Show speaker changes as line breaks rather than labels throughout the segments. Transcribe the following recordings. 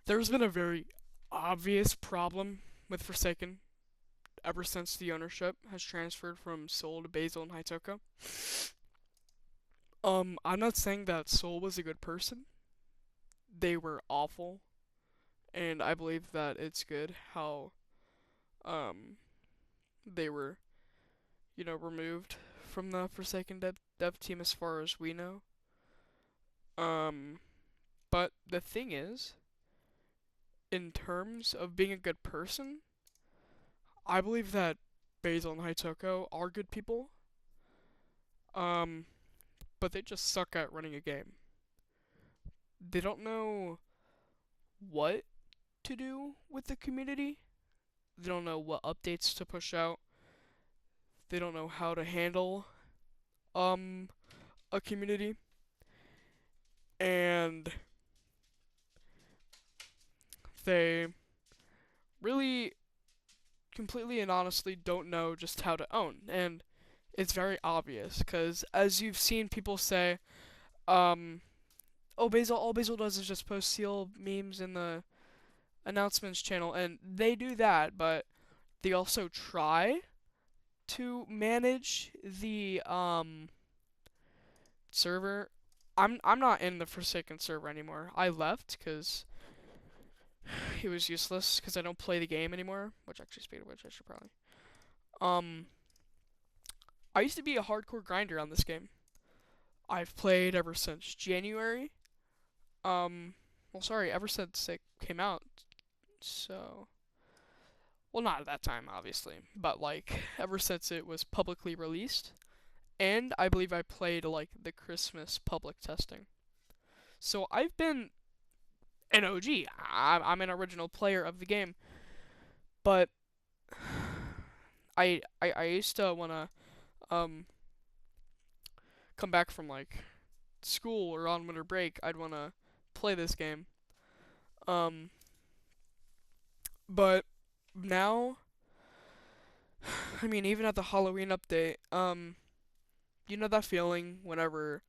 There's been a very obvious problem with Forsaken ever since the ownership has transferred from Seoul to Basel and Haitoko. I'm not saying that Seoul was a good person. They were awful, and I believe that it's good how um they were, removed from the Forsaken dev team as far as we know. Um, but the thing is, in terms of being a good person, I believe that Basil and Haitoko are good people. Um, but they just suck at running a game. They don't know what to do with the community. They don't know what updates to push out. They don't know how to handle um a community. And they really completely and honestly don't know just how to own. And it's very obvious because as you've seen people say, um, oh, Basil, all Basil does is just post seal memes in the announcements channel, and they do that, but they also try to manage the server. I'm not in the Forsaken server anymore. I left because it was useless because I don't play the game anymore. Which actually, speaking of which, I should probably. Um, I used to be a hardcore grinder on this game. I've played ever since January. Well, sorry, ever since it came out. So, well, not at that time, obviously, but like ever since it was publicly released. And I believe I played like the Christmas public testing. So I've been an OG. I'm an original player of the game, but I used to wanna um come back from like school or on winter break. I'd wanna play this game. Um, but now, I mean, even at the Halloween update, you know that feeling whenever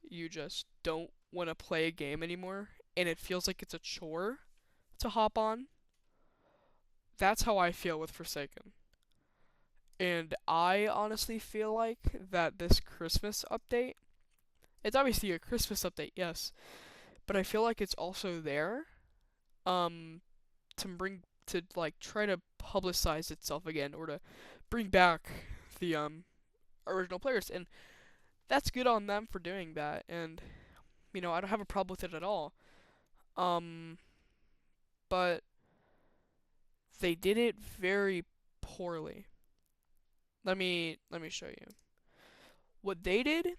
you just don't want to play a game anymore and it feels like it's a chore to hop on? That's how I feel with Forsaken. And I honestly feel like that this Christmas update, it's obviously a Christmas update, yes, but I feel like it's also there um to like try to publicize itself again or to bring back the original players, and that's good on them for doing that, and I don't have a problem with it at all. Um but they did it very poorly. Let me show you what they did.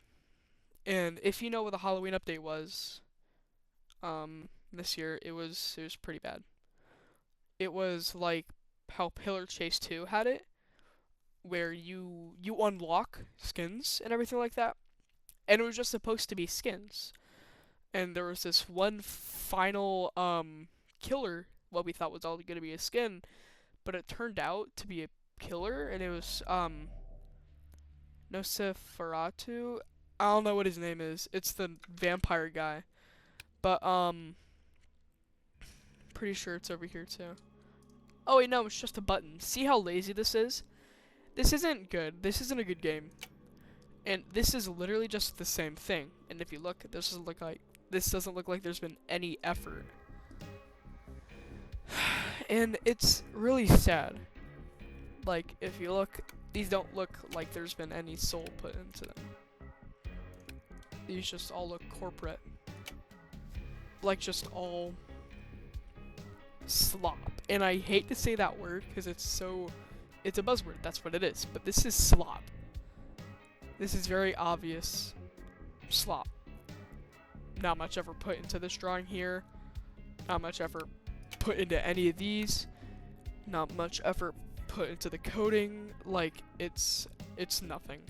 And if you know what the Halloween update was this year, it was pretty bad. It was like how Pillar Chase 2 had it, where you unlock skins and everything like that, and it was just supposed to be skins. And there was this one final killer, what we thought was all going to be a skin, but it turned out to be a killer, and it was Nosferatu. I don't know what his name is. It's the vampire guy, but pretty sure it's over here too. Oh wait, no, it's just a button. See how lazy this is? This isn't good. This isn't a good game. And this is literally just the same thing. And if you look, this doesn't look like there's been any effort. And it's really sad. Like if you look, these don't look like there's been any soul put into them. These just all look corporate. Like just all slop. And I hate to say that word because it's a buzzword. That's what it is. But this is slop. This is very obvious slop. Not much effort put into this drawing here. Not much effort put into any of these. Not much effort put into the coding. Like it's nothing.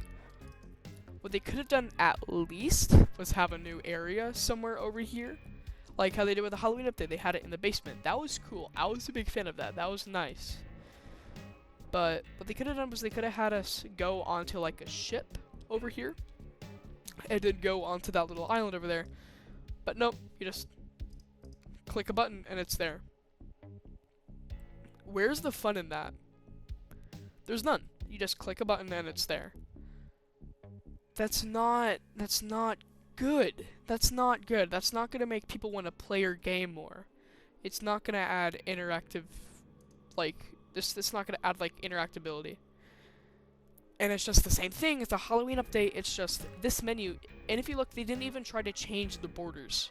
What they could have done at least was have a new area somewhere over here. Like how they did with the Halloween update. They had it in the basement. That was cool. I was a big fan of that. That was nice. But what they could have done was they could have had us go onto like a ship over here and then go onto that little island over there. But nope, you just click a button and it's there. Where's the fun in that? There's none. You just click a button and it's there. That's not good. That's not good. That's not gonna make people want to play your game more. It's not gonna add interactive, like, it's not gonna add, like, interactability. And it's just the same thing. It's a Halloween update. It's just this menu. And if you look, they didn't even try to change the borders.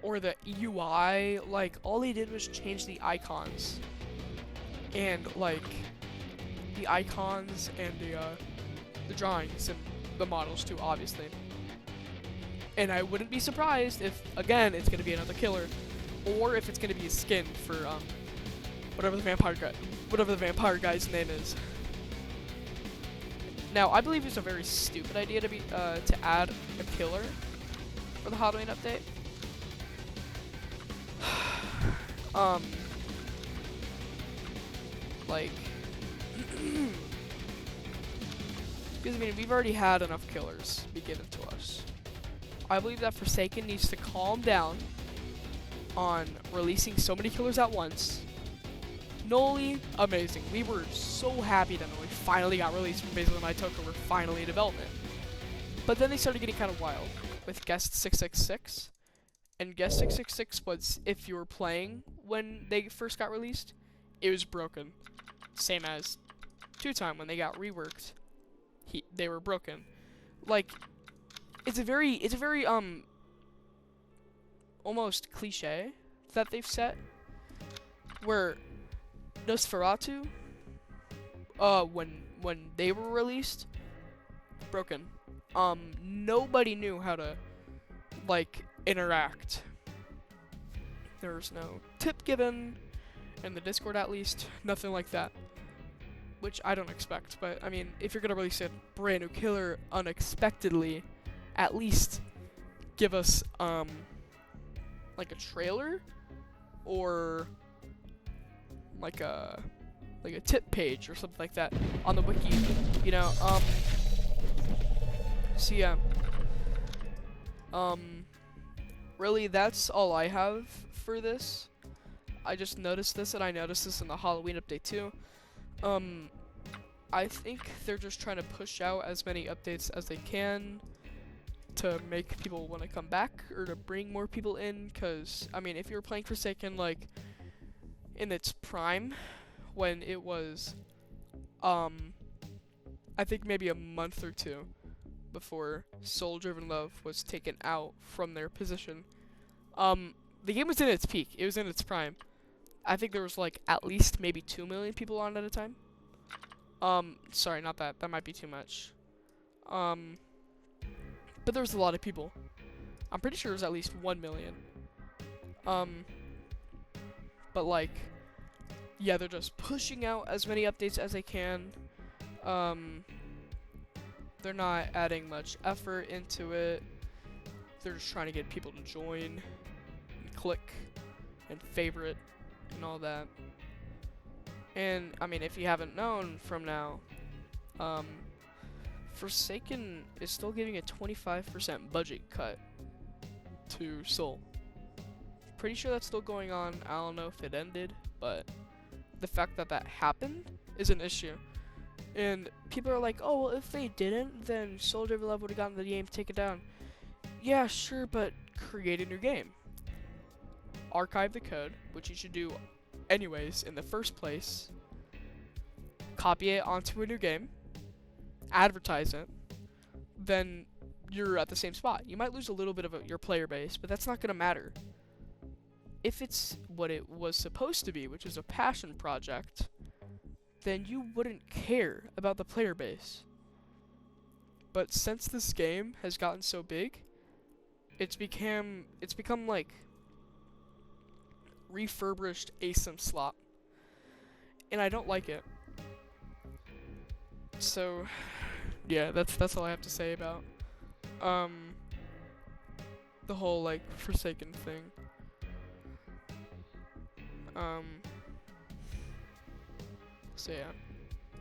Or the UI. Like, all they did was change the icons. And, like, the icons and the drawings and the models too, obviously. And I wouldn't be surprised if, again, it's going to be another killer. Or if it's going to be a skin for, whatever the vampire guy's name is. Now, I believe it's a very stupid idea to add a killer for the Halloween update. Like, because I mean, we've already had enough killers be given to us. I believe that Forsaken needs to calm down on releasing so many killers at once. Noli, amazing. We were so happy that Noli finally got released from Basil and Itoka were finally in development. But then they started getting kind of wild with Guest 666. And Guest 666 was, if you were playing when they first got released, it was broken. Same as Two Time when they got reworked. They were broken. Like, it's a very almost cliche that they've set where Nosferatu, when they were released, broken. Nobody knew how to, like, interact. There was no tip given, in the Discord at least, nothing like that. Which I don't expect, but I mean, if you're gonna release a brand new killer unexpectedly, at least give us, like a trailer, or like a tip page or something like that on the wiki, you know. So yeah, really that's all I have for this. I just noticed this, and I noticed this in the Halloween update too. I think they're just trying to push out as many updates as they can to make people want to come back, or to bring more people in, cause I mean, if you were playing Forsaken like in its prime, when it was, I think maybe a month or two before Soul Driven Love was taken out from their position, the game was in its peak. It was in its prime. I think there was like at least maybe 2 million people on at a time. Sorry, not that. That might be too much. But there was a lot of people. I'm pretty sure it was at least 1 million. But like, yeah, they're just pushing out as many updates as they can. They're not adding much effort into it. They're just trying to get people to join and click and favorite and all that. And I mean, if you haven't known from now, Forsaken is still giving a 25% budget cut to Soul. Pretty sure that's still going on. I don't know if it ended, but the fact that that happened is an issue. And people are like, oh, well, if they didn't, then Soul Driven Love would have gotten the game taken down. Yeah, sure, but create a new game. Archive the code, which you should do anyways in the first place. Copy it onto a new game. Advertise it. Then you're at the same spot. You might lose a little bit of your player base, but that's not going to matter. If it's what it was supposed to be, which is a passion project, then you wouldn't care about the player base. But since this game has gotten so big, it's become like refurbished ASIM slot, and I don't like it. So yeah, that's all I have to say about the whole like Forsaken thing. So yeah.